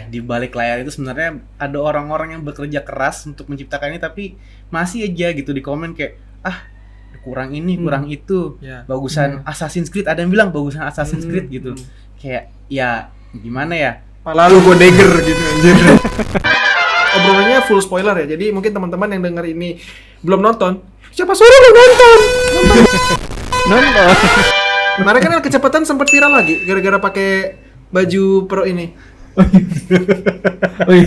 di balik layar itu sebenarnya ada orang-orang yang bekerja keras untuk menciptakan ini, tapi masih aja gitu di komen kayak kurang ini, kurang itu. Bagusan Assassin's Creed, ada yang bilang bagusan Assassin's Creed gitu. Kayak ya gimana ya? Lalu gue dagger gitu anjir. Obrolannya full spoiler ya. Jadi mungkin teman-teman yang denger ini belum nonton, siapa suruh lu nonton? Nonton. Kemarin kan kecepatan sempat viral lagi gara-gara pakai baju pro ini. Oh iya.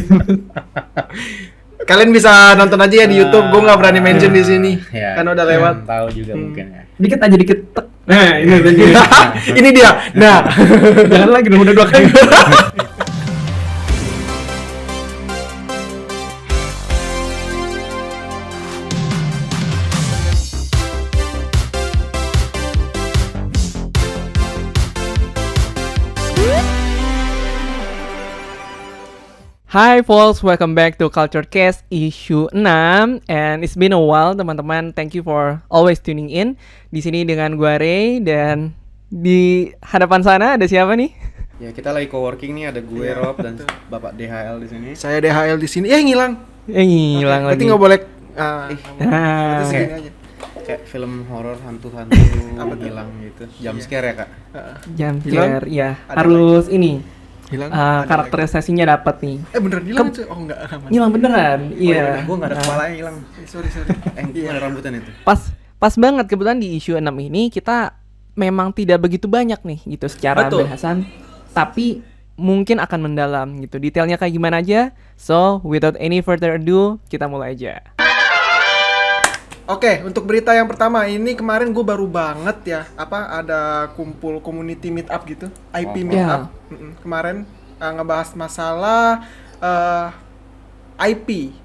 Kalian bisa nonton aja ya di YouTube. Gue nggak berani mention di sini Ya, karena udah lewat. tahu juga mungkin ya. Dikit aja dikit. Tek. Nah, ini tadi. Ini dia. Nah, Jangan lagi dong, udah 2 kali. Hi folks, welcome back to Culture Cast issue 6. And it's been a while teman-teman. Thank you for always tuning in. Di sini dengan gua Ray, dan di hadapan sana ada siapa nih? Ya, kita lagi co-working nih, ada gue Rob dan Bapak DHL di sini. saya DHL di sini. Ngilang. Hilang Berarti lagi. nggak boleh. Nah, Berarti segini aja. Kayak film horor hantu-hantu hilang gitu. Jump scare ya, Kak? jam Hilang? ya Ada harus ini. Hilang. Karakterisasinya dapat nih. Beneran hilang itu? Oh enggak. Hilang beneran. Iya. Gue nggak ada kepalanya hilang. Sorry. Gue ada rambutan itu. Pas banget kebetulan di isu 6 ini kita memang tidak begitu banyak nih gitu secara Betul. bahasan, tapi mungkin akan mendalam gitu. Detailnya kayak gimana aja. So, without any further ado, kita mulai aja. Oke, untuk berita yang pertama ini kemarin gue baru banget ya, ada kumpul community meetup gitu, IP meetup. Kemarin ngebahas masalah IP.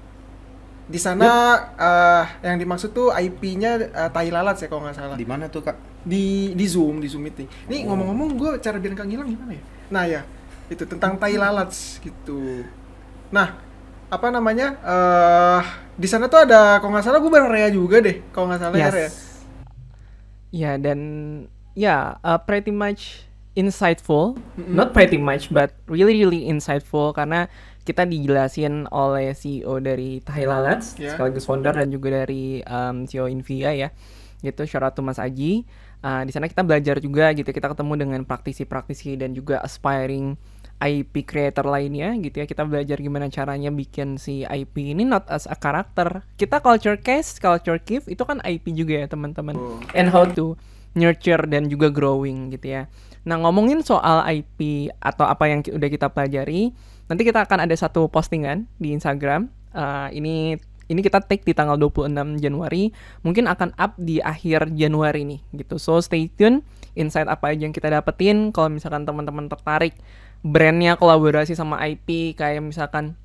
Di sana yang dimaksud tuh IP-nya tai lalat ya kalau nggak salah. Di mana tuh, Kak? Di Zoom meeting. Nih ngomong-ngomong gue cara biar nggak ngilang gimana ya? Nah ya, itu tentang tai lalat gitu. Nah, apa namanya? Di sana tuh ada, kalau nggak salah gue bareng Rea juga deh, kalau nggak salah ya Rea. Ya, dan pretty much insightful. Not pretty much, but really insightful, karena kita dijelasin oleh CEO dari Tai Lalat, sekaligus founder, dan juga dari CEO Invia ya. Gitu, shout out to Mas Aji. Di sana kita belajar juga gitu, kita ketemu dengan praktisi-praktisi dan juga aspiring IP creator lainnya gitu ya. Kita belajar gimana caranya bikin si IP ini not as a karakter. Kita culture cast, culture give itu kan IP juga ya teman-teman. And how to nurture dan juga growing gitu ya. Nah, ngomongin soal IP atau apa yang udah kita pelajari, nanti kita akan ada satu postingan di Instagram. Ini kita take di tanggal 26 Januari, mungkin akan up di akhir Januari nih gitu. So stay tune, insight apa aja yang kita dapetin. Kalau misalkan teman-teman tertarik brandnya kolaborasi sama IP kayak misalkan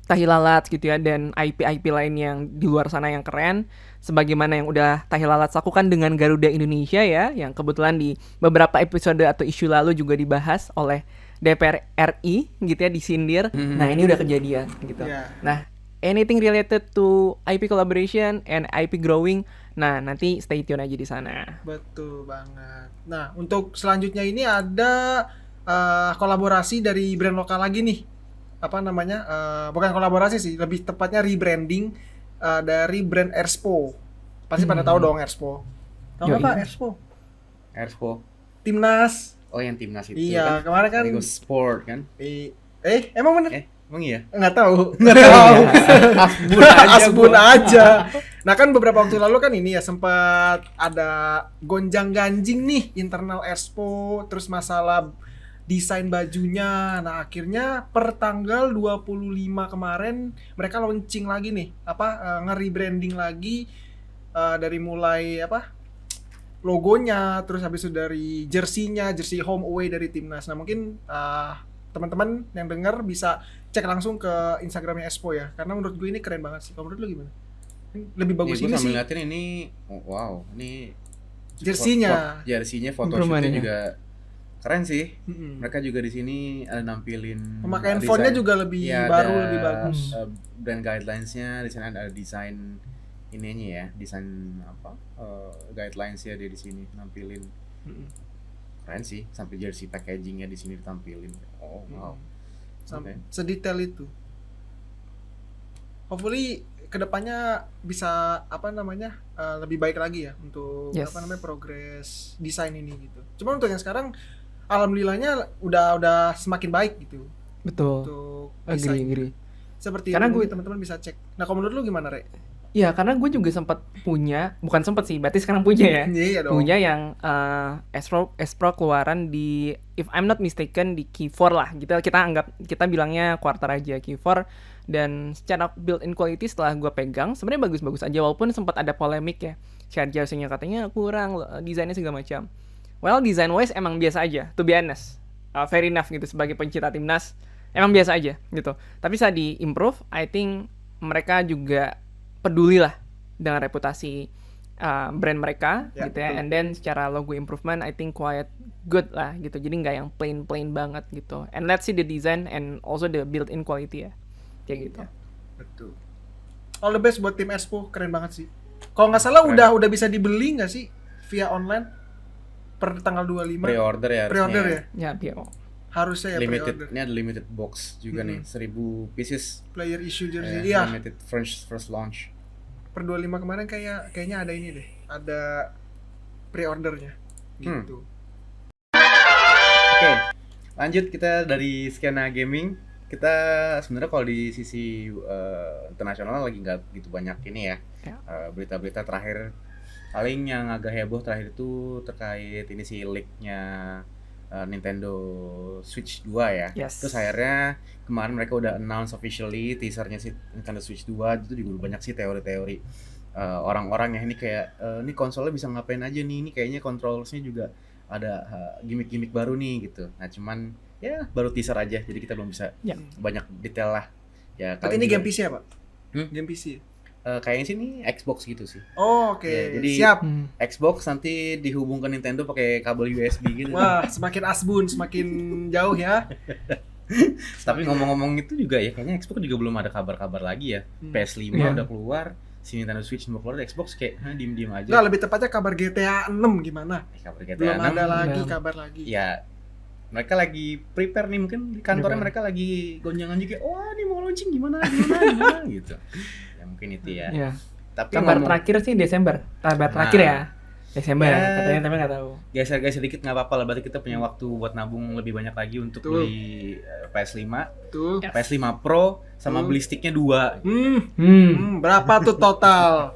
Tai Lalat gitu ya, dan IP lain yang di luar sana yang keren, sebagaimana yang udah Tai Lalat lakukan dengan Garuda Indonesia ya, yang kebetulan di beberapa episode atau isu lalu juga dibahas oleh DPR RI gitu ya, disindir. Nah, ini udah kejadian gitu. Nah, anything related to IP collaboration and IP growing, nah nanti stay tune aja di sana. Betul banget. Nah, untuk selanjutnya ini ada kolaborasi dari brand lokal lagi nih. Apa namanya? Bukan kolaborasi sih, lebih tepatnya rebranding dari brand Erspo. Pasti pada tahu dong Erspo. Tahu nggak Pak Erspo. Timnas. Oh, yang timnas itu. Iya, kemarin kan. Lego Sport kan? Emang bener? Emang iya? Nggak tahu. Asbun aja. Nah, kan beberapa waktu lalu kan ini ya sempat ada gonjang-ganjing nih internal Erspo, terus masalah desain bajunya. Nah, akhirnya per tanggal 25 kemarin mereka launching lagi nih, nge-rebranding lagi dari mulai logonya, terus habis itu dari jersey-nya, jersey home away dari timnas. Nah, mungkin teman-teman yang dengar bisa cek langsung ke Instagramnya Erspo ya, karena menurut gue ini keren banget sih. Kalau menurut lu gimana? Lebih bagus ini sih. Gue liatin ini, wow, ini jersey-nya, photoshootnya juga keren sih. Mereka juga di sini ada nampilin pemakaian fontnya juga lebih baru, lebih bagus. Brand guidelines-nya di sana ada desain ininya ya, desain guidelines-nya dia di sini nampilin. Keren sih, sampai jersey packaging-nya di sini ditampilin. Oh wow. Sedetail itu. Hopefully kedepannya bisa lebih baik lagi ya untuk progres desain ini gitu. Cuma untuk yang sekarang alhamdulillahnya udah semakin baik gitu. Betul. Untuk agree. Seperti karena itu teman-teman bisa cek. Nah, kalau menurut lu gimana, Re? Ya, karena gue juga sempat punya, bukan sempat sih, berarti sekarang punya ya. Iya dong. Punya yang S-Pro keluaran di, if I'm not mistaken, di Q4 lah. Kita bilangnya quarter aja Q4. Dan secara built-in quality setelah gue pegang, sebenarnya bagus-bagus aja, walaupun sempat ada polemik ya. Chargersnya katanya kurang, desainnya segala macam. Well, design wise emang biasa aja, to be honest. Fair enough gitu, sebagai pencinta timnas, emang biasa aja gitu. Tapi saat di-improve, I think mereka juga peduli lah dengan reputasi brand mereka gitu ya. Betul. And then secara logo improvement I think quite good lah gitu. Jadi nggak yang plain banget gitu. And let's see the design and also the built-in quality ya. Kayak gitu. Betul. All the best buat tim Expo, keren banget sih. Kalau nggak salah udah bisa dibeli nggak sih via online per tanggal 25? Pre-order ya. Pre-order ya? Ya, PO. Harusnya ya Limited. pre-order. Ini ada limited box juga nih, 1000 pieces. Player issue jersey. Iya. Limited first launch. Per 25 kemarin kayaknya ada ini deh. Ada pre-ordernya gitu. Oke, lanjut kita dari skena gaming. Kita sebenarnya kalau di sisi internasional lagi nggak gitu banyak ini ya. Berita-berita terakhir paling yang agak heboh terakhir itu terkait ini sih leak-nya Nintendo Switch 2 ya. Yes. Terus akhirnya kemarin mereka udah announce officially teasernya si Nintendo Switch 2. Itu juga banyak sih teori-teori orang-orang ya, ini kayak ini konsolnya bisa ngapain aja nih, ini kayaknya controllersnya juga ada gimmick-gimmick baru nih gitu. Nah cuman ya baru teaser aja, jadi kita belum bisa banyak detail lah ya. Tapi ini game PC ya, Pak? Game PC. Kayaknya sih ini Xbox gitu sih. Oh, oke. Ya, jadi siap. Xbox nanti dihubungkan Nintendo pakai kabel USB gitu. Wah, semakin asbun, semakin jauh ya. Tapi ngomong-ngomong itu juga ya, kayaknya Xbox juga belum ada kabar-kabar lagi ya. PS5 udah keluar, si Nintendo Switch mau keluar, Xbox kayak diem-diem aja. Nah, lebih tepatnya kabar GTA 6 gimana? Kabar GTA Belum 6, ada lagi kabar lagi. Ya, mereka lagi prepare nih, mungkin di kantornya mereka lagi gonjangan juga. Wah, ini mau launching gimana gitu. Ya mungkin itu ya. Tapi kabar terakhir sih Desember. Kabar terakhir ya. Desember katanya, tapi nggak tahu. Geser sedikit nggak apa-apa lah, berarti kita punya waktu buat nabung lebih banyak lagi untuk beli PS5. PS5 Pro sama beli sticknya 2. Berapa tuh total?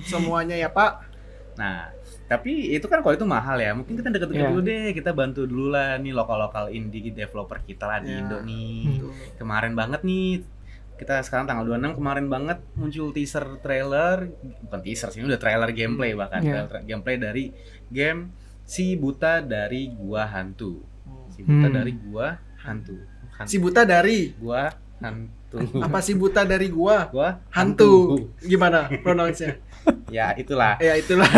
Semuanya ya, Pak? Nah, tapi itu kan kalau itu mahal ya. Mungkin kita deket-deket dulu deh, kita bantu dulu lah nih lokal-lokal indie developer kita lah di Indo nih. Kemarin banget nih, kita sekarang tanggal 26, kemarin banget muncul teaser trailer, bukan teaser sih, ini udah trailer gameplay bahkan. Trailer gameplay dari game Si Buta dari Gua Hantu. Si Buta dari Gua Hantu. Si Buta dari Gua Hantu. Apa si Buta dari Gua? Gua Hantu. Gimana pronounce-nya? Ya itulah. Ya itulah.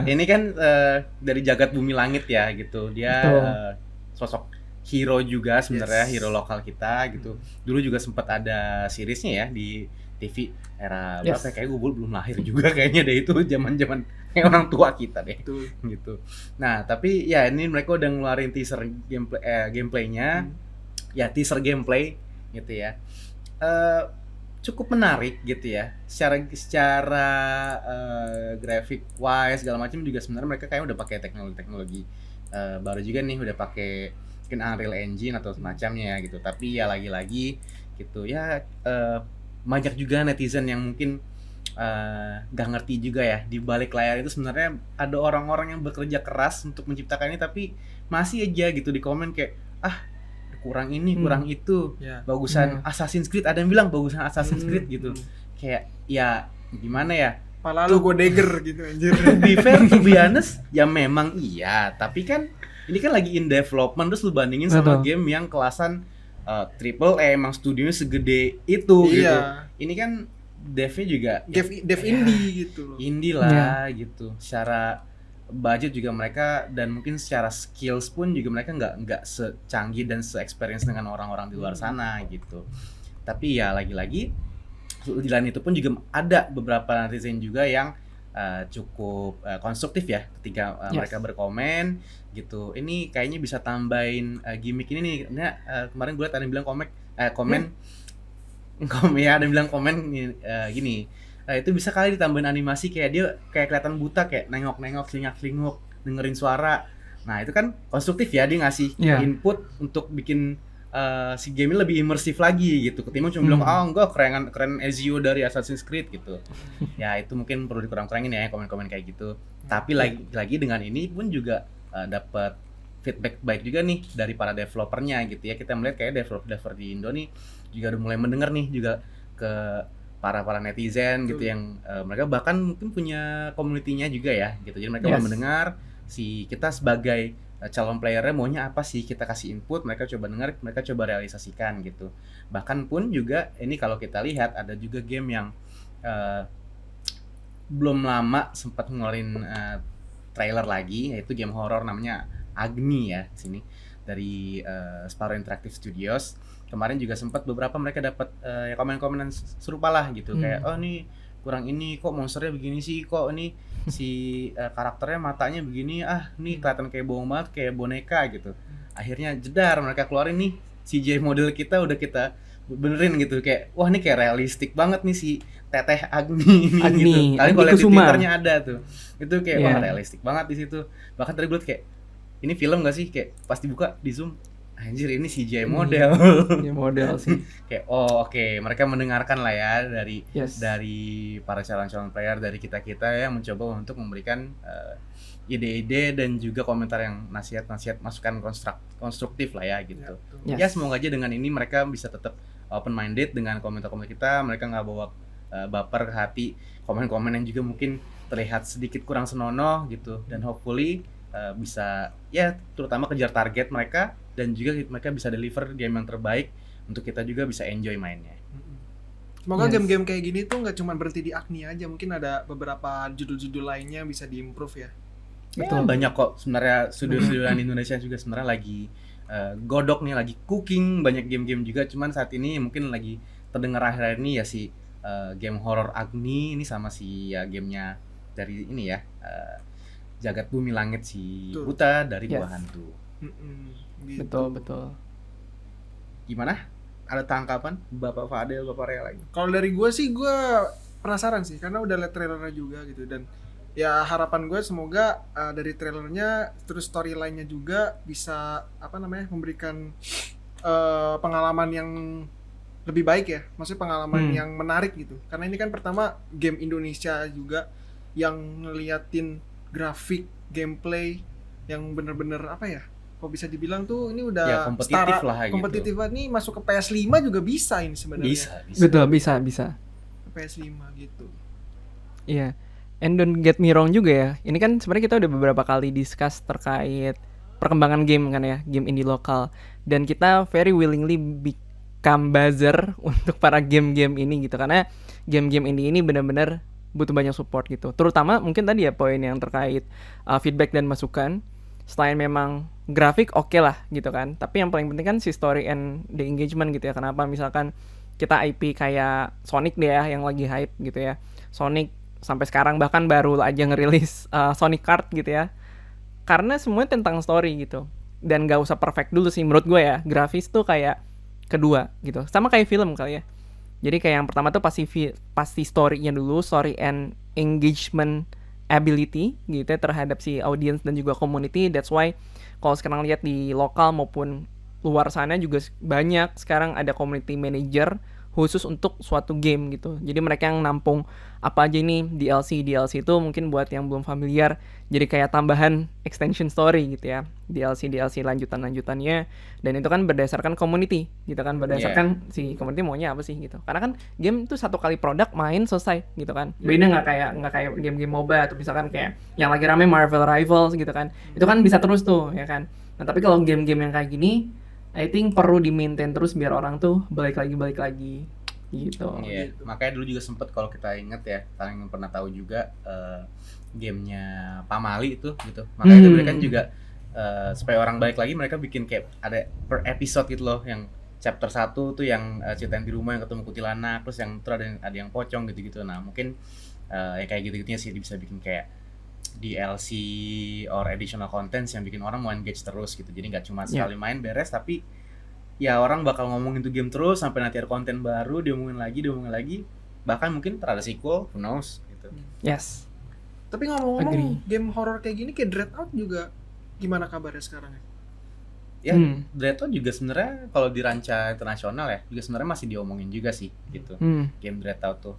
Ini kan dari jagat bumi langit ya gitu. Dia sosok hero juga sebenarnya, hero lokal kita gitu. Dulu juga sempat ada seriesnya ya di TV era berapa? Kayak gue belum lahir juga kayaknya deh, itu zaman-zaman kayak orang tua kita deh. Gitu. Nah, tapi ya ini mereka udah ngeluarin teaser gameplaynya. Ya teaser gameplay gitu ya. Cukup menarik gitu ya. Secara graphic wise segala macam juga sebenarnya mereka kayak udah pakai teknologi baru juga nih, udah pakai mungkin Unreal Engine atau semacamnya gitu. Tapi ya lagi-lagi gitu ya, banyak juga netizen yang mungkin gak ngerti juga ya, di balik layar itu sebenarnya ada orang-orang yang bekerja keras untuk menciptakan ini, tapi masih aja gitu di komen kayak kurang ini, kurang itu, bagusan Assassin's Creed, ada yang bilang bagusan Assassin's Creed gitu. Kayak ya gimana ya, pala lu gue dagger gitu anjir. To be fair, to be honest, ya memang iya, tapi kan ini kan lagi in development, terus lu bandingin sama game yang kelasan triple A, emang studionya segede itu gitu. Ini kan devnya juga dev indie gitu loh. Indie lah gitu. Secara budget juga mereka, dan mungkin secara skills pun juga mereka nggak secanggih dan se-experience dengan orang-orang di luar sana gitu. Tapi ya lagi-lagi di lain itu pun juga ada beberapa netizen juga yang cukup konstruktif ya ketika Yes. mereka berkomen gitu. Ini kayaknya bisa tambahin gimmick ini nih. Nah, kemarin gue liat ada yang bilang komen ya, ada yang bilang komen gini. Itu bisa kali ditambahin animasi kayak dia kayak kelihatan buta, kayak nengok-nengok, selingak-selinguk, dengerin suara. Nah, itu kan konstruktif ya, dia ngasih Iya. input untuk bikin si game ini lebih imersif lagi gitu. Ketimbang cuma bilang, enggak keren Ezio dari Assassin's Creed gitu. Ya, itu mungkin perlu dikurang-kurangin ya komen-komen kayak gitu. Tapi lagi dengan ini pun juga dapat feedback baik juga nih dari para developernya gitu ya. Kita melihat kayak developer di Indo nih juga udah mulai mendengar nih juga ke para netizen gitu yang mereka bahkan mungkin punya community-nya juga ya gitu. Jadi mereka Yes. mau mendengar si kita sebagai calon playernya maunya apa sih, kita kasih input, mereka coba dengar, mereka coba realisasikan gitu. Bahkan pun juga ini kalau kita lihat ada juga game yang belum lama sempat ngeluarin trailer lagi, yaitu game horror namanya Agni ya di sini dari Sparrow Interactive Studios. Kemarin juga sempat beberapa mereka dapat ya komen-komen serupa lah gitu, kayak oh nih kurang ini, kok monsternya begini sih, kok ini si karakternya matanya begini, nih kelihatan kayak bohong banget, kayak boneka gitu. Akhirnya jedar mereka keluarin nih CGI model kita udah kita benerin gitu, kayak wah ini kayak realistik banget nih si Teteh Agni ini Agni, gitu. Kalian Agni kalau lihat di Kusuma. Twitternya ada tuh, itu kayak wah Yeah. realistik banget di situ. Bahkan tadi gue liat kayak ini film gak sih, kayak pas dibuka di zoom, anjir ini CGI model. Ya model sih. Kayak oke, mereka mendengarkan lah ya dari Yes. dari para calon-calon player, dari kita-kita yang mencoba untuk memberikan ide-ide dan juga komentar yang nasihat-nasihat, masukan konstruktif lah ya gitu. Yes. Ya semoga aja dengan ini mereka bisa tetap open minded dengan komentar-komentar kita, mereka nggak bawa baper ke hati komen-komen yang juga mungkin terlihat sedikit kurang senonoh gitu, dan hopefully bisa ya terutama kejar target mereka dan juga mereka bisa deliver game yang terbaik untuk kita juga bisa enjoy mainnya. Semoga Yes. game-game kayak gini tuh nggak cuma berhenti di Agni aja, mungkin ada beberapa judul-judul lainnya yang bisa diimprove ya. Betul. Banyak kok sebenarnya studio-studio lain di Indonesia juga sebenarnya lagi godok nih, lagi cooking banyak game-game juga, cuman saat ini mungkin lagi terdengar akhir-akhir ini ya si game horror Agni ini sama si ya gamenya dari ini ya Jagat Bumi Langit si Betul. Buta dari Yes. Gua Hantu. Gitu. Betul. Gimana? Ada tangkapan Bapak Fadel, Bapak Rea lagi? Kalau dari gue sih, gue penasaran sih karena udah liat trailernya juga gitu, dan ya harapan gue semoga dari trailernya terus storyline-nya juga bisa memberikan pengalaman yang lebih baik ya, maksudnya pengalaman yang menarik gitu. Karena ini kan pertama game Indonesia juga yang ngeliatin grafik, gameplay yang bener-bener kok bisa dibilang tuh ini udah Ya, kompetitif lah gitu. kompetitif banget nih, masuk ke PS5 juga bisa ini sebenarnya. Bisa. Betul, bisa. Ke PS5 gitu. Iya. And don't get me wrong juga ya. Ini kan sebenarnya kita udah beberapa kali discuss terkait perkembangan game kan ya, game indie lokal. Dan kita very willingly become buzzer untuk para game-game ini gitu, karena game-game indie ini benar-benar butuh banyak support gitu. Terutama mungkin tadi ya poin yang terkait feedback dan masukan. Selain memang grafik oke lah gitu kan, tapi yang paling penting kan si story and the engagement gitu ya. Kenapa misalkan kita IP kayak Sonic deh ya yang lagi hype gitu ya. Sonic sampai sekarang bahkan baru aja ngerilis Sonic Kart gitu ya. Karena semuanya tentang story gitu. Dan gak usah perfect dulu sih menurut gue ya. Grafis tuh kayak kedua gitu. Sama kayak film kali ya. Jadi kayak yang pertama tuh pasti story-nya dulu, story and engagement ability gitu ya terhadap si audience dan juga community. That's why kalau sekarang lihat di lokal maupun luar sana juga banyak sekarang ada community manager khusus untuk suatu game gitu. Jadi mereka yang nampung apa aja ini DLC itu mungkin buat yang belum familiar, jadi kayak tambahan extension story gitu ya. DLC lanjutannya, dan itu kan berdasarkan community gitu kan, berdasarkan si community maunya apa sih gitu. Karena kan game itu satu kali produk main selesai gitu kan. Beda nggak kayak game-game MOBA atau misalkan kayak yang lagi rame Marvel Rivals gitu kan. Itu kan bisa terus tuh ya kan. Nah, tapi kalau game-game yang kayak gini I think perlu di-maintain terus biar orang tuh balik lagi gitu. Iya, makanya dulu juga sempet kalau kita inget ya, kalian pernah tahu juga gamenya Pamali itu gitu. Makanya mereka juga supaya orang balik lagi, mereka bikin kayak ada per episode gitu loh yang chapter 1 tuh yang ceritain di rumah yang ketemu kuntilanak, terus yang terus ada yang pocong gitu-gitu. Nah, mungkin ya kayak gitu-gitunya sih bisa bikin kayak DLC or additional contents yang bikin orang mau engage terus gitu. Jadi nggak cuma sekali main beres, tapi ya orang bakal ngomongin tuh game terus sampai nanti ada konten baru diomongin lagi. Bahkan mungkin ada sequel, who knows gitu. Yes. Tapi ngomong-ngomong game horror kayak gini kayak Dreadout juga gimana kabarnya sekarang ya? Ya, Dreadout juga sebenarnya kalau di ranca internasional ya, juga sebenarnya masih diomongin juga sih gitu. Game Dreadout tuh.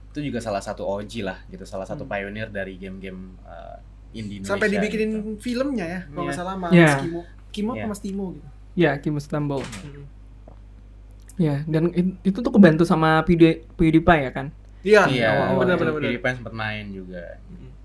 Itu juga salah satu OG lah gitu, salah satu pioneer dari game-game indie Indonesia. Sampai dibikinin gitu. filmnya ya, kalau nggak salah sama Kimo apa Mas Timo gitu. Ya, Kimo Stumble. Ya, dan itu tuh kebantu sama PewDiePie ya kan? Iya, benar. PewDiePie sempat main juga.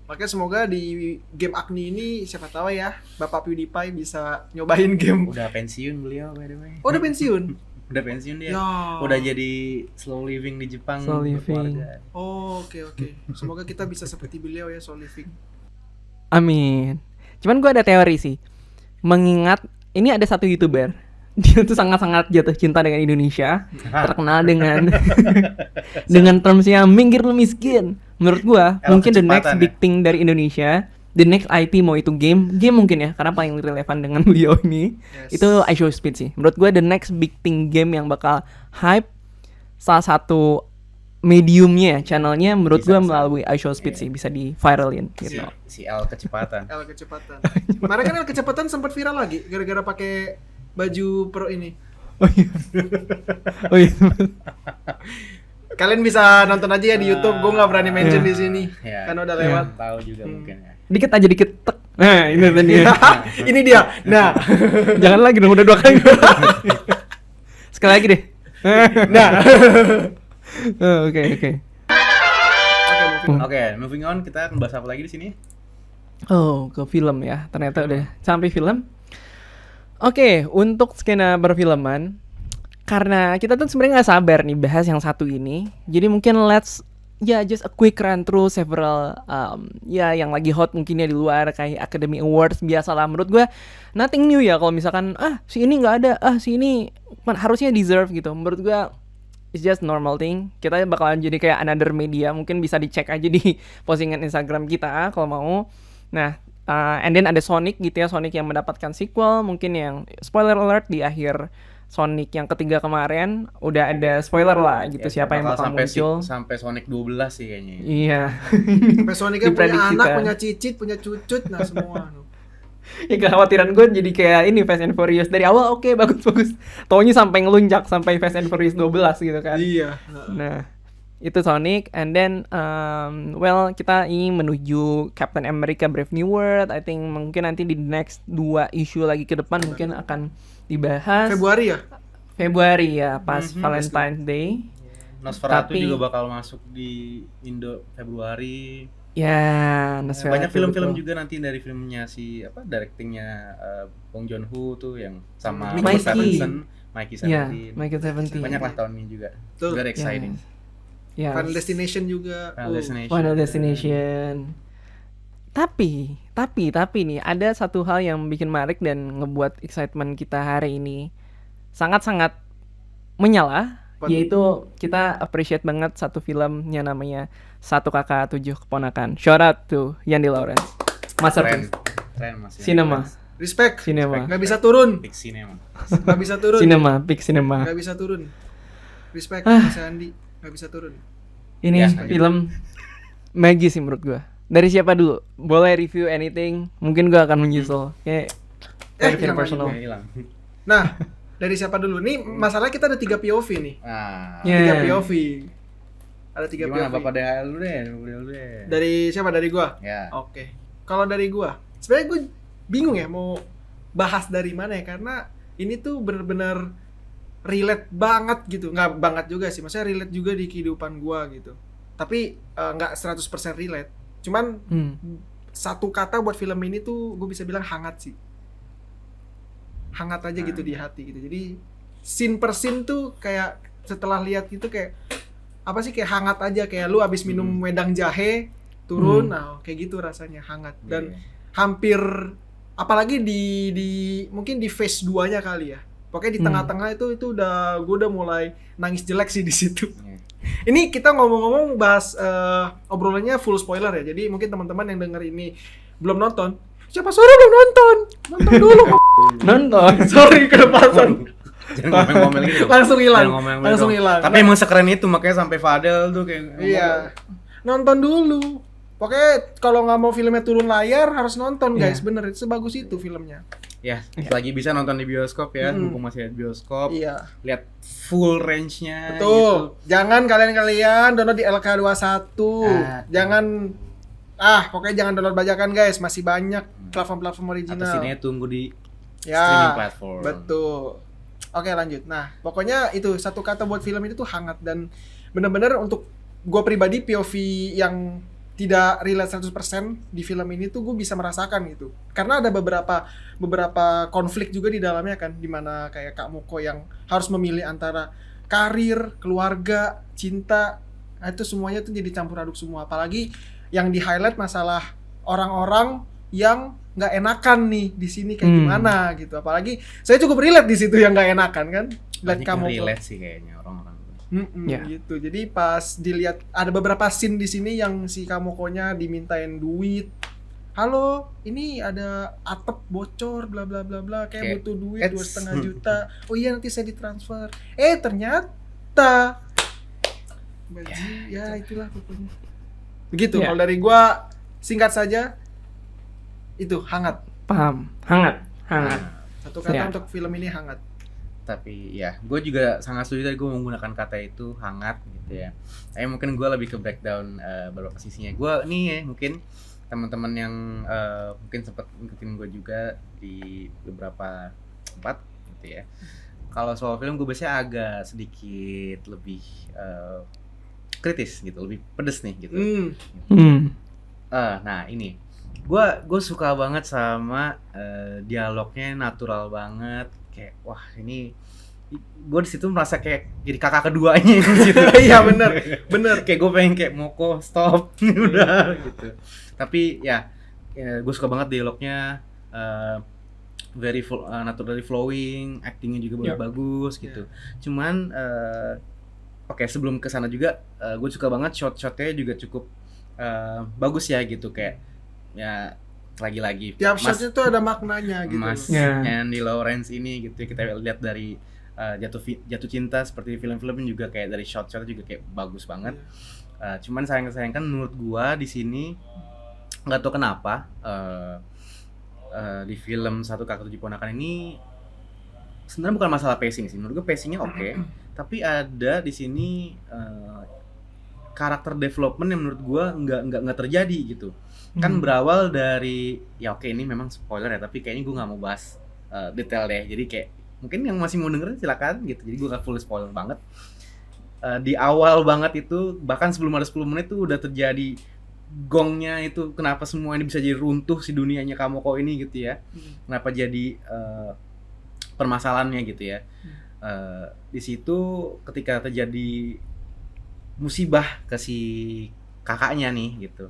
Makanya semoga di game Agni ini siapa tahu ya Bapak PewDiePie bisa nyobain game. Udah pensiun beliau by the way. Oh, udah pensiun? Udah pensiun dia. Ya. Udah jadi slow living di Jepang. Slow living. Oh, oke. Semoga kita bisa seperti beliau ya, slow living. Amin. Cuman gue ada teori sih. Mengingat ini ada satu YouTuber, dia tuh sangat-sangat jatuh cinta dengan Indonesia, terkenal dengan dengan termsnya minggir lu miskin. Menurut gue mungkin the next big thing dari Indonesia, the next IP mau itu game mungkin ya, karena paling relevan dengan beliau ini. Itu iShowSpeed sih. Menurut gue the next big thing game yang bakal hype, salah satu mediumnya, channelnya menurut gue melalui iShowSpeed sih, bisa di viralin gitu. Si L kecepatan. Kemarin kan L kecepatan sempat viral lagi gara-gara pakai baju pro ini. Oh iya. Kalian bisa nonton aja ya di YouTube. Gue nggak berani mention di sini karena udah lewat. Tahu juga mungkin ya. Dikit aja tek. Nah, ini tadi. Ini dia. Nah, jangan lagi dong, udah 2 kali. Sekali lagi deh. Nah. Oke. Oke, moving on, kita akan bahas apa lagi di sini? Oh, ke film ya. Ternyata udah sampai film. Oke, untuk skena perfilman, karena kita tuh sebenarnya nggak sabar nih bahas yang satu ini. Jadi mungkin just a quick run through several yang lagi hot mungkin ya di luar kayak Academy Awards biasalah. Menurut gue nothing new ya kalau misalkan si ini nggak ada, si ini harusnya deserve gitu. Menurut gue it's just normal thing. Kita bakalan jadi kayak another media, mungkin bisa dicek aja di postingan Instagram kita kalau mau. Nah, and then ada Sonic gitu ya, Sonic yang mendapatkan sequel, mungkin yang spoiler alert di akhir Sonic yang ketiga kemarin udah ada spoiler lah gitu ya, siapa yang bakal muncul sampai Sonic 12 sih kayaknya. Iya. Sampai Sonicnya punya anak, punya cicit, punya cucut, nah semua. Ya kekhawatiran gue jadi kayak ini Fast and Furious dari awal oke, bagus. Taunya sampai ngelunjak sampai Fast and Furious 12 gitu kan. Iya. Nah, itu Sonic, and then kita ingin menuju Captain America Brave New World. I think mungkin nanti di next 2 issue lagi ke depan mungkin akan dibahas. Februari ya, pas Valentine's Day. Nosferatu juga bakal masuk di Indo Februari. Ya, banyak film-film juga nanti dari filmnya directingnya Bong Joon-ho tuh yang sama Mikey Seventeen. Ya, Mikey Seventeen. Banyak lah tahun ini juga. Very exciting. Yeah. Final Destination juga. Final Destination. Tapi nih ada satu hal yang bikin menarik dan ngebuat excitement kita hari ini sangat-sangat menyala, yaitu kita appreciate banget satu filmnya namanya Satu Kakak Tujuh Keponakan. Shout out to Yandi Lawrence. Masterpiece. Keren Mas. Cinema. Respect. Cinema. Nggak bisa turun. Big cinema. Nggak bisa turun. Big cinema. Nggak bisa turun. Respect Mas Andi. Nggak bisa turun. Ini film magis sih menurut gue. Dari siapa dulu? Boleh review anything? Mungkin gue akan menyusul. Kayak very personal. Nah, dari siapa dulu? Nih masalah kita ada 3 POV nih. 3 POV. Ada 3 Gimana, POV. Bapak dulu deh. Dari siapa? Dari gua? Ya. Oke. Kalau dari gua, sebenarnya gue bingung ya mau bahas dari mana ya, karena ini tuh bener-bener relate banget gitu. Nggak banget juga sih, maksudnya relate juga di kehidupan gua gitu. Tapi nggak 100% relate. Cuman satu kata buat film ini tuh gue bisa bilang hangat sih. Hangat aja gitu di hati gitu. Jadi scene per scene tuh kayak setelah lihat gitu kayak apa sih, kayak hangat aja, kayak lu abis minum wedang jahe turun, nah kayak gitu rasanya hangat. Dan hampir apalagi di mungkin di phase 2-nya kali ya. Pokoknya di tengah-tengah itu udah gue udah mulai nangis jelek sih di situ. Ini kita ngomong-ngomong bahas obrolannya full spoiler ya. Jadi mungkin teman-teman yang denger ini belum nonton. Siapa suruh belum nonton? Nonton dulu. Nonton. Sorry kelepasan. Jangan ngomel-ngomel gitu. Langsung hilang. Jangan ngomel-ngomel Langsung dong. hilang. Tapi emang sekeren itu makanya sampai Fadel tuh kayak Iya. Nonton dulu. Pokoknya kalau nggak mau filmnya turun layar harus nonton guys. Bener, itu sebagus itu filmnya. ya, lagi bisa nonton di bioskop ya, mumpung masih ada bioskop. Iya. Lihat full range-nya Betul. gitu. Jangan kalian download di LK21. Jangan pokoknya jangan download bajakan guys. Masih banyak platform-platform original. Atau sini tunggu di Ya, streaming platform. betul. Oke lanjut. Nah, pokoknya itu satu kata buat film itu tuh hangat. Dan bener-bener untuk gue pribadi POV yang tidak relate 100% di film ini tuh gue bisa merasakan gitu. Karena ada beberapa konflik juga di dalamnya kan, dimana kayak Kak Moko yang harus memilih antara karir, keluarga, cinta. Nah, itu semuanya tuh jadi campur aduk semua. Apalagi yang di highlight masalah orang-orang yang nggak enakan nih di sini kayak gimana gitu. Apalagi saya cukup relate di situ yang nggak enakan kan. Lihat Banyak Kak yang Moko. relate sih kayaknya orang-orang. Gitu. Jadi pas dilihat ada beberapa scene di sini yang si Kamokonya dimintain duit. Halo, ini ada atap bocor bla bla bla bla, kayak butuh duit 2,5 juta. Oh iya nanti saya ditransfer. Ternyata ya itulah pokoknya. Begitu. Kalau dari gua singkat saja itu hangat. Paham. Hangat. Satu kata untuk film ini hangat. Tapi ya, gue juga sangat setuju tadi gue menggunakan kata itu hangat gitu ya. Tapi mungkin gue lebih ke breakdown beberapa sisinya. Gue nih ya mungkin teman-teman yang mungkin sempat ngikutin gue juga di beberapa tempat gitu ya. Kalau soal film gue biasanya agak sedikit lebih kritis gitu, lebih pedes nih gitu. Nah ini, gue suka banget sama dialognya natural banget. Kayak wah ini gue di situ merasa kayak jadi kakak keduanya di situ. Iya bener Kayak gue pengen kayak Moko stop udah gitu. Tapi ya gue suka banget dialognya, very naturally flowing, actingnya juga bagus gitu. Cuman sebelum kesana juga gue suka banget shot-shotnya juga cukup bagus ya gitu, kayak ya lagi-lagi tiap shotnya tuh ada maknanya gitu. Mas Andy Lawrence ini gitu kita lihat dari jatuh cinta seperti film-film juga kayak dari shot-shotnya juga kayak bagus banget. Cuman sayangkan menurut gua di sini nggak tahu kenapa di film Satu Kakak Tujuh Ponakan ini sebenarnya bukan masalah pacing sih, menurut gua pacingnya oke, tapi ada di sini karakter development yang menurut gua nggak terjadi gitu. Kan berawal dari ini memang spoiler ya, tapi kayaknya gue nggak mau bahas detail deh. Jadi kayak mungkin yang masih mau dengerin silakan gitu. Jadi gue nggak full spoiler banget. Di awal banget itu bahkan sebelum ada 10 menit tuh udah terjadi gongnya itu, kenapa semua ini bisa jadi runtuh si dunianya Kamoko ini gitu ya. Kenapa jadi permasalahannya gitu ya. Di situ ketika terjadi musibah ke si kakaknya nih gitu,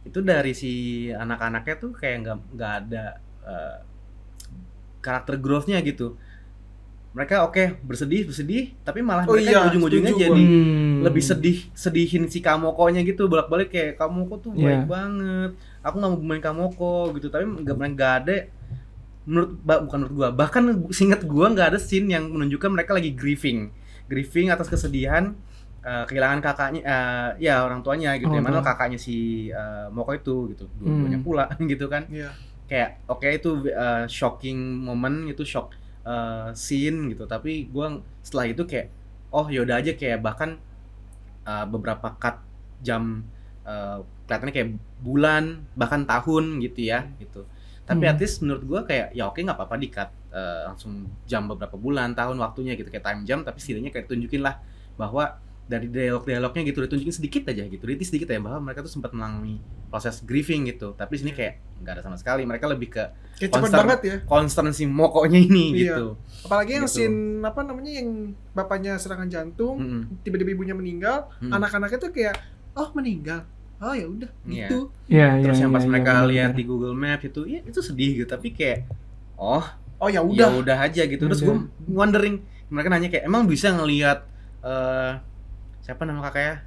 itu dari si anak-anaknya tuh kayak nggak ada karakter growth-nya gitu. Mereka bersedih, tapi malah mereka ujung-ujungnya jadi lebih sedihin si Kamokonya gitu, bolak-balik kayak Kamoko tuh baik banget, aku nggak mau main Kamoko gitu, tapi nggak ada bukan menurut gua, bahkan seinget gua nggak ada scene yang menunjukkan mereka lagi grieving atas kesedihan kehilangan kakaknya, orang tuanya gitu. Mana kakaknya si Moko itu gitu, dua-duanya pula gitu kan. Kayak itu shocking moment gitu, shock scene gitu. Tapi gue setelah itu kayak yaudah aja, kayak bahkan beberapa cut jam kelihatannya kayak bulan bahkan tahun gitu ya gitu. Tapi at least menurut gue kayak nggak apa-apa di cut langsung jam beberapa bulan tahun waktunya gitu, kayak time jam, tapi setidaknya kayak tunjukin lah bahwa dari dialognya gitu ditunjukin sedikit aja gitu, ritis sedikit ya, bahwa mereka tuh sempat mengalami proses grieving gitu. Tapi sini kayak nggak ada sama sekali, mereka lebih ke cepet banget ya, concern si Mokonya ini gitu. Apalagi yang scene yang bapaknya serangan jantung, tiba-tiba ibunya meninggal, anak-anaknya tuh kayak meninggal, ya udah gitu. Terus yang pas mereka lihat di Google Maps itu itu sedih gitu, tapi kayak Oh ya ya udah. udah aja gitu. Terus gue wondering, mereka nanya kayak emang bisa ngelihat siapa nama kakaknya,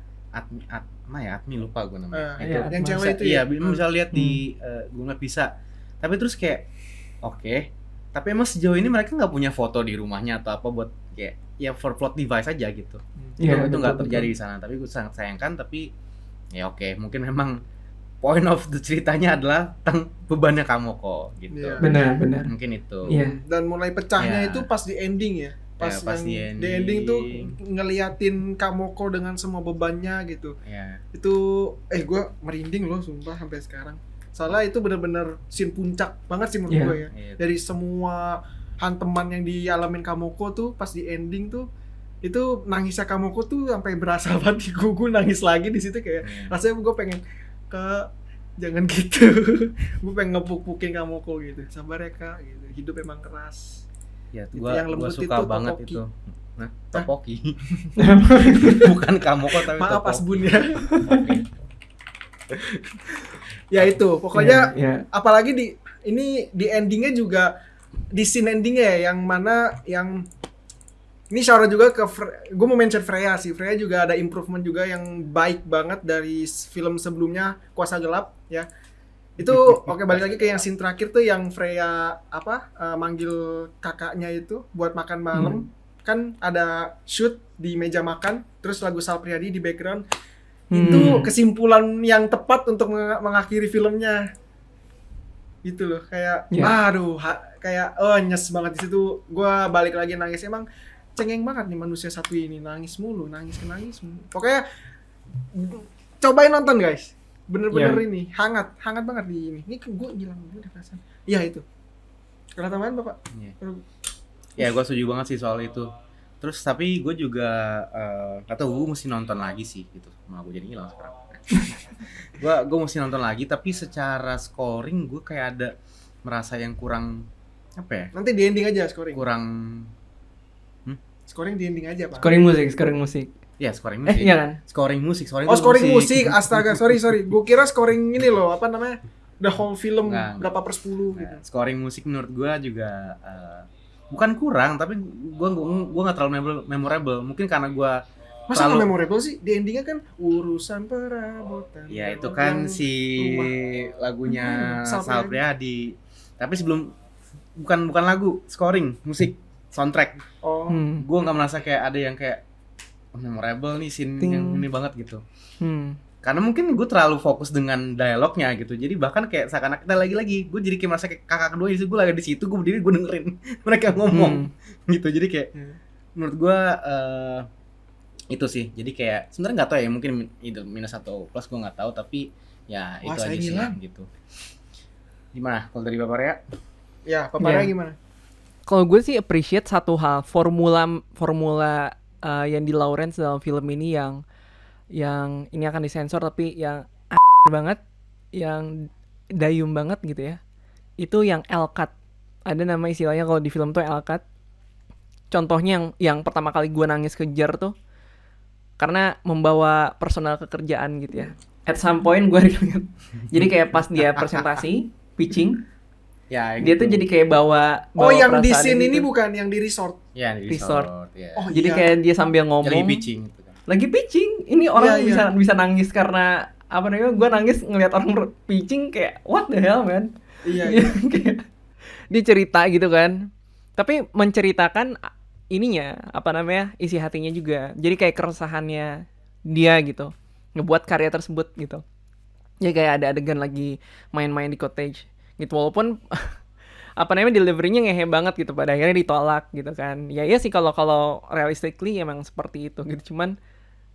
Atmi lupa gue namanya. iya, yang bisa, cewek itu iya, ya. bisa lihat di Google Map bisa. Tapi terus kayak oke, tapi emang sejauh ini mereka nggak punya foto di rumahnya atau apa buat kayak ya for plot device aja gitu. Iya, Itu nggak betul, terjadi di sana. Tapi gue sangat sayangkan. Tapi ya oke, mungkin memang point of the ceritanya adalah tentang bebannya Kamoko gitu. Iya. Benar. Mungkin itu. Iya. Dan mulai pecahnya Ya. itu pas di ending ya. Pas, pas yang di di ending tuh ending. ngeliatin Kamoko dengan semua bebannya gitu. Ya. Itu gue merinding loh sumpah sampai sekarang. Soalnya itu bener-bener scene puncak banget sih menurut Iya. gue ya. Iya. Dari semua hanteman yang dialamin Kamoko tuh pas di ending tuh, itu nangisnya Kamoko tuh sampai berasa banget di gue nangis lagi di situ kayak Iya. rasanya gue pengen jangan gitu. Gue pengen ngepuk-pukin Kamoko gitu. Sabar ya Kak gitu. Hidup emang keras. Ya, Itu gua yang lembut suka itu banget Topoki. itu. Nah, Topoki. Bukan Kamoko tapi Maaf Topoki. Asbun ya. Ya itu, pokoknya Iya. apalagi di endingnya juga, di scene endingnya ya, yang mana yang ini shout out juga ke gue mau mention Freya sih. Freya juga ada improvement juga yang baik banget dari film sebelumnya, Kuasa Gelap ya. Itu oke, balik lagi ke yang scene terakhir tuh yang Freya manggil kakaknya itu buat makan malam. Kan ada shoot di meja makan, terus lagu Sal Priadi di background. Itu kesimpulan yang tepat untuk mengakhiri filmnya. Gitu loh, kayak Yeah. aduh, kayak nyes banget di situ. Gua balik lagi nangis, emang cengeng banget nih manusia satu ini, nangis mulu. Pokoknya cobain nonton guys. Bener-bener ini hangat banget di ini. Ini gue hilang dulu deh perasaan. Iya itu. Kata tambahan Bapak? Iya. Ya, gue setuju banget sih soal itu. Terus tapi gue juga atau gue mesti nonton lagi sih gitu. Malah gue jadi hilang sekarang. gue mesti nonton lagi, tapi secara scoring gue kayak ada merasa yang kurang apa ya? Nanti di ending aja scoring. Kurang Scoring di ending aja, Pak. Scoring musik. ya scoring musik. Iya kan? Scoring musik. Oh, scoring musik. Astaga, sorry. Gue kira scoring ini loh, apa namanya? The whole film Nggak. berapa per 10 gitu. Nah, scoring musik menurut gue juga bukan kurang, tapi gue nggak terlalu memorable. Mungkin karena gue Masa nggak memorable sih? Di endingnya kan urusan perabotan. ya itu kan Yang si rumah. lagunya Sal Sal Priadi. Tapi sebelum bukan lagu, scoring musik, soundtrack. Oh, Gue nggak merasa kayak ada yang kayak memorable nih scene yang ini banget gitu. Karena mungkin gue terlalu fokus dengan dialognya gitu. Jadi bahkan kayak seakan-akan kita lagi-lagi, gue jadi kayak merasa kayak kakak kedua di situ, gue lagi di situ, gue berdiri, gue dengerin mereka ngomong gitu. Jadi kayak menurut gue itu sih. Jadi kayak sebenarnya nggak tahu ya, mungkin either minus atau plus, gue nggak tahu. Tapi ya Wah, itu saya aja sih ngilang. gitu. Gimana kalau dari Bapak Rea? ya Papaya Iya. gimana? Kalau gue sih appreciate satu hal, formula yang di Lawrence dalam film ini yang ini akan disensor tapi yang banget, yang dayung banget gitu ya. Itu yang L-cut. Ada nama istilahnya kalau di film tuh L-cut. Contohnya yang pertama kali gue nangis kejar tuh karena membawa personal kekerjaan gitu ya. At some point gue relate. Jadi kayak pas dia presentasi, pitching, Ya, dia gitu. tuh jadi kayak bawa Oh, yang di perasaan scene ini gitu. bukan yang di resort. ya di resort. ya. Oh, Jadi iya. kayak dia sambil ngomong Jadi pitching gitu kan. lagi pitching. Ini orang Iya, iya. bisa nangis karena apa namanya? Gue nangis ngelihat orang pitching kayak what the hell man. Iya. Kayak dia cerita gitu kan. Tapi menceritakan ininya apa namanya? Isi hatinya juga. Jadi kayak keresahannya dia gitu. Ngebuat karya tersebut gitu. Jadi kayak ada adegan lagi main-main di cottage gitu, walaupun apa namanya deliverynya ngehe banget gitu, pada akhirnya ditolak gitu kan. Ya iya sih kalau realistically emang seperti itu gitu, cuman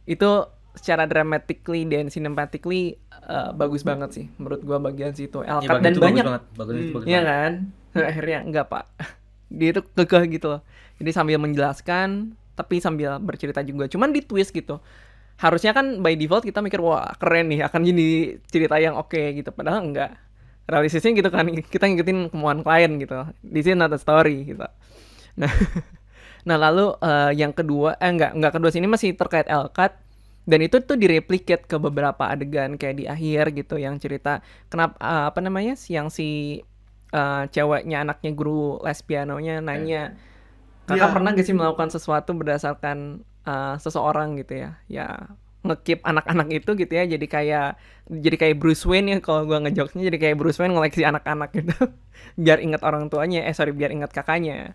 itu secara dramatically dan cinematically bagus banget sih menurut gua bagian situ. Ya, L-cut bagian dan itu banyak bagus banget. Bagian itu bagus iya banget. kan. Akhirnya enggak pak, dia itu kekeh gitu loh. Jadi sambil menjelaskan tapi sambil bercerita juga, cuman di twist gitu. Harusnya kan by default kita mikir wah keren nih akan jadi cerita yang oke gitu, padahal enggak. Realistisnya gitu kan, kita ngikutin kemauan klien gitu. This is not a story gitu. Nah lalu yang kedua enggak kedua sini masih terkait L-cut, dan itu tuh direplicate ke beberapa adegan kayak di akhir gitu yang cerita kenapa apa namanya yang si ceweknya anaknya guru les pianonya nanya, kakak pernah gak sih melakukan sesuatu berdasarkan seseorang gitu ya, ya nge-keep anak-anak itu gitu ya, jadi kayak Bruce Wayne ya, kalau gua ngejokesnya jadi kayak Bruce Wayne ngoleksi anak-anak gitu biar ingat orang tuanya, biar ingat kakaknya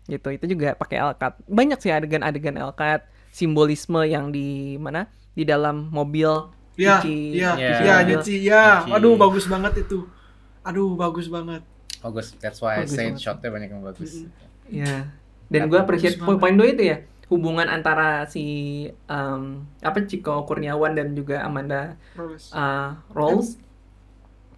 gitu. Itu juga pakai Elkat. Banyak sih adegan-adegan Elkat, simbolisme yang di mana di dalam mobil nyuci. Aduh bagus banget itu. Bagus, that's why I say shotnya banyak yang bagus. Iya. Dan gue appreciate poin 2 itu ya, hubungan antara si Chico Kurniawan dan juga Amanda Rolls.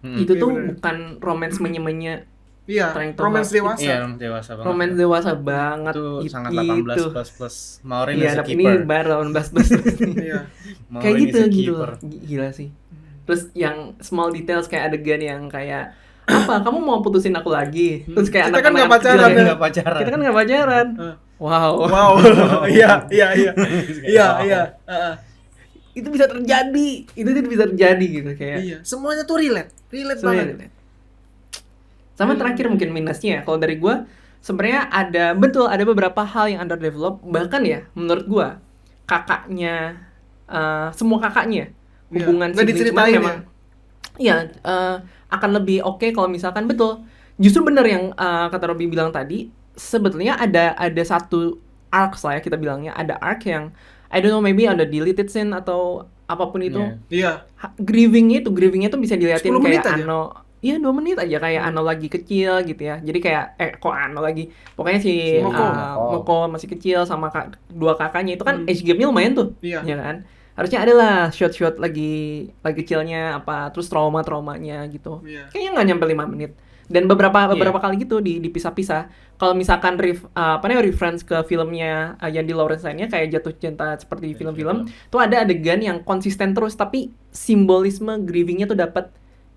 Itu tuh bukan romance menye-menye. Iya, romance dewasa. Iya, dewasa banget. Romance dewasa banget. Itu sangat 18 plus. Maureen is a keeper. Ini baru 18 plus. Iya. Kayak gitu. Gila sih. Terus yang small details kayak adegan yang kayak apa? Kamu mau putusin aku lagi? Terus kayak kita kan nggak pacaran. Kita kan nggak pacaran. Wow. Iya. Itu bisa terjadi. Itu bisa terjadi gitu kayak. Iya. Semuanya tuh relate banget. Sama terakhir mungkin minusnya ya. Kalau dari gue sebenarnya ada beberapa hal yang underdeveloped, bahkan ya menurut gue kakaknya semua kakaknya hubungan sibling memang akan lebih oke kalau misalkan justru bener yang kata Robby bilang tadi, sebetulnya ada satu arc lah ya, kita bilangnya ada arc yang I don't know, maybe ada deleted scene atau apapun itu. Iya. Grievingnya tuh bisa dilihatin kayak Ano. Iya 2 menit aja kayak Ano lagi kecil gitu ya. Jadi kayak kok Ano lagi. Pokoknya si Moko masih kecil sama dua kakaknya itu kan age gap-nya lumayan tuh. Iya. Ya kan? Harusnya ada lah shot-shot lagi kecilnya apa, terus traumanya gitu. Iya. Kayaknya nggak nyampe 5 menit. Dan beberapa kali gitu dipisah-pisah. Kalau misalkan reference ke filmnya Yandi Lawrence lainnya kayak Jatuh Cinta seperti film-film, tuh ada adegan yang konsisten terus tapi simbolisme grievingnya tuh dapat.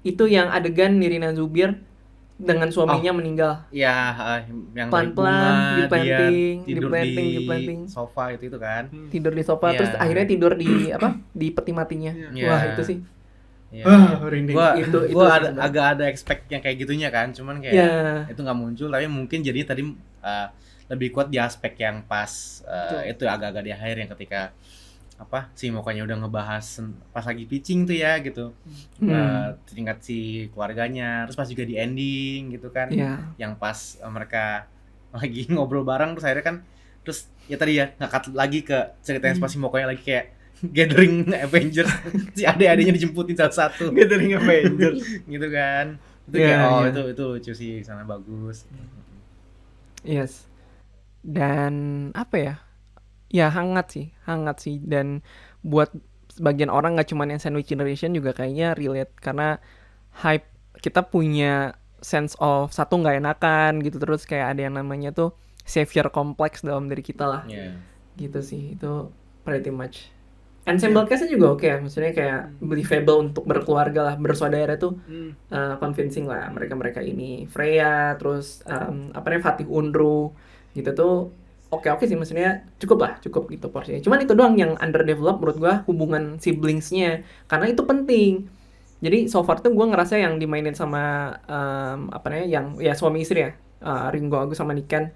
Itu yang adegan Nirina Zubir dengan suaminya meninggal. Iya, yang pelan-pelan diplanting di sofa itu kan. Tidur di sofa terus akhirnya tidur di di peti matinya. Wah, itu sih. Gua agak ada expect yang kayak gitunya kan, cuman kayak itu nggak muncul, tapi mungkin jadi tadi lebih kuat di aspek yang pas itu agak-agak di akhir yang ketika si Mokanya udah ngebahas pas lagi pitching tuh ya gitu, tingkat si keluarganya, terus pas juga di ending gitu kan, yang pas mereka lagi ngobrol bareng terus akhirnya kan terus ya tadi ya ngakat lagi ke ceritanya pas si Mokanya lagi kayak gathering Avengers, si adik-adiknya dijemputin satu-satu gathering Avengers gitu kan, itu kayak itu lucu sih, sana bagus. Yes. Dan apa ya? Ya hangat sih, dan buat sebagian orang nggak cuma yang Sandwich Generation juga kayaknya relate, karena hype kita punya sense of satu nggak enakan gitu, terus kayak ada yang namanya tuh savior complex dalam diri kita lah. Gitu sih, itu pretty much. Ensemble cast-nya juga oke, maksudnya kayak believable untuk berkeluarga lah, bersaudara tuh convincing lah mereka ini. Freya, terus Fatih Unru gitu tuh oke sih, maksudnya cukup gitu porsinya. Cuman itu doang yang underdeveloped menurut gua, hubungan siblingsnya, karena itu penting. Jadi so far tuh gua ngerasa yang dimainin sama yang ya suami istri ya, Ringo Agus sama Niken,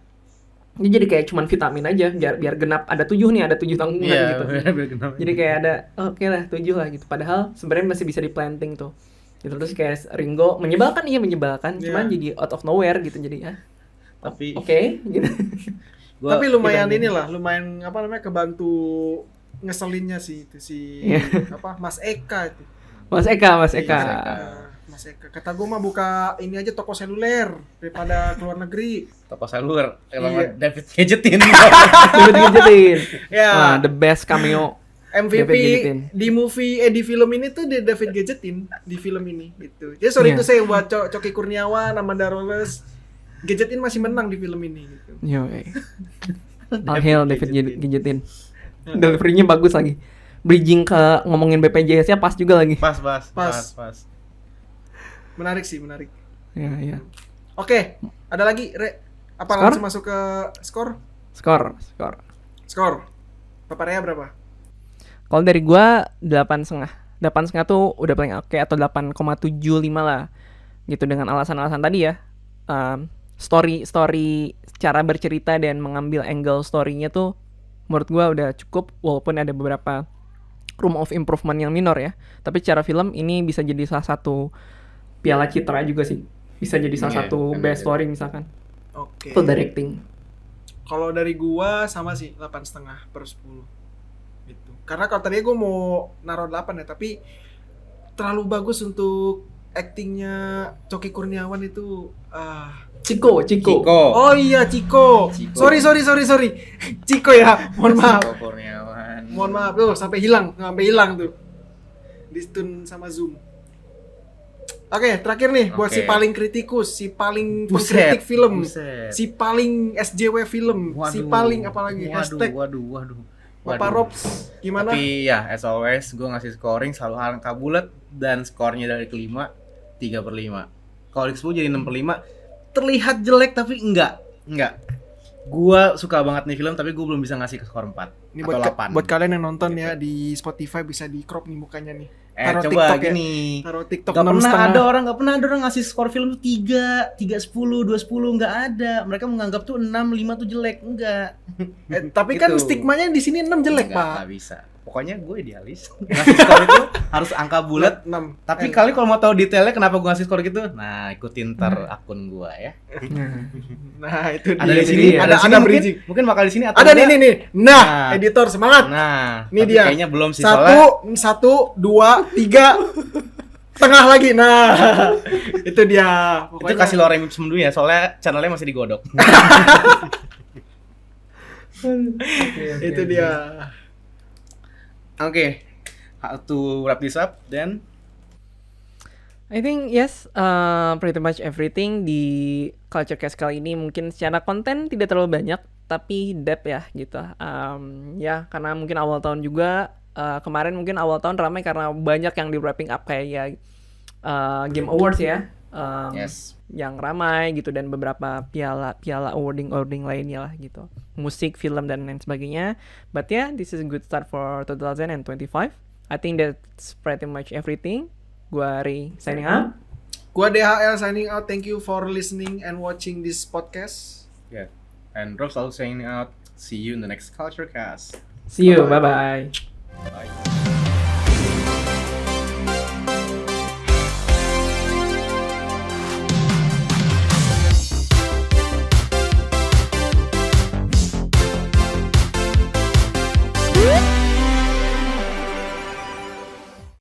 dia jadi kayak cuman vitamin aja biar genap, ada 7 tanggungan gitu. Jadi kayak ada oke lah 7 lah gitu. Padahal sebenarnya masih bisa di-planting tuh. Gitu, terus kayak Ringo menyebalkan, cuman jadi out of nowhere gitu, jadi tapi gitu. Tapi lumayan lumayan kebantu ngeselinnya sih itu Mas Eka itu. Mas Eka. Kata gue mah buka ini aja toko seluler daripada keluar negeri. Toko seluler, David Gadgetin. Ya. The best cameo MVP di film ini tuh David Gadgetin di film ini gitu. Ya sorry itu saya buat Coki Kurniawan, Amanda Rolls. Gadgetin masih menang di film ini gitu. All hail David Gadgetin. Delivery-nya bagus lagi. Bridging ke ngomongin BPJS-nya pas juga lagi. Pas. Menarik. Iya. Oke, ada lagi, Re? Apa skor? Langsung masuk ke skor? Skor. Papa Rea berapa? Kalau dari gua 8,5. 8,5 tuh udah paling oke, atau 8,75 lah. Gitu dengan alasan-alasan tadi ya. story cara bercerita dan mengambil angle story-nya tuh menurut gua udah cukup, walaupun ada beberapa room of improvement yang minor ya. Tapi secara film ini bisa jadi salah satu piala citra juga sih. Bisa jadi salah satu best story misalkan. Oke. Atau directing. Kalau dari gua sama sih 8,5/10 gitu. Karena kalau tadi gua mau naruh 8 ya, tapi terlalu bagus untuk actingnya Coki Kurniawan itu. Ciko. Oh iya, Ciko. Sorry. Ciko ya. Mohon maaf. Ciko Kurniawan. Mohon maaf tuh, sampai hilang tuh. Di stun sama Zoom. Oke, terakhir nih buat si paling kritikus, si paling pengkritik film, si paling SJW film, si paling apalagi hashtag. Waduh. Bapak Robs, gimana? Tapi ya, as always, gue ngasih scoring selalu angka bulat dan skornya dari kelima 3/5. Kalau di 10 jadi 6/5. Terlihat jelek tapi enggak. Gua suka banget nih film tapi gue belum bisa ngasih ke skor 4 Ini atau 8. buat kalian yang nonton ya di Spotify bisa di crop nih mukanya nih. Coba TikTok gini. Taruh TikTok Gak 6,5. pernah ada orang ngasih skor film tuh 3, 3/10, 2/10, enggak ada. Mereka menganggap tuh 6, 5 tuh jelek, enggak. Tapi kan Gitu. stigmanya di sini 6 jelek, Enggak, Pak. Enggak bisa. Pokoknya gue idealis. Ngasih skor itu harus angka bulat. 6. Tapi kali kalau mau tahu detailnya kenapa gue ngasih skor gitu, nah ikutin akun gue ya. Nah, itu Ada dia. di sini, ada mungkin, bridging. mungkin bakal di sini atau Ada enggak. nih. Nah, editor semangat. Nah, Ini tapi dia. kayaknya belum sih soalnya. 1, 2, 3 tengah lagi. Nah, itu dia. Itu kasih lo remix dulu ya, soalnya channelnya masih digodok. Itu dia. Oke, to wrap this up, then I think yes, pretty much everything di Culture Cast kali ini mungkin secara konten tidak terlalu banyak, tapi depth ya gitu. Ya karena mungkin awal tahun juga, kemarin mungkin awal tahun ramai karena banyak yang di wrapping up kayak Game Awards ya, yes. yang ramai gitu dan beberapa piala awarding lainnya lah gitu, musik, film dan lain sebagainya. But yeah, this is a good start for 2025. I think that's pretty much everything. Gua Ray signing out. Gua DHL signing out. Thank you for listening and watching this podcast. Yeah. And Rob selalu saying out. See you in the next Culture Cast. See you, bye bye. Bye.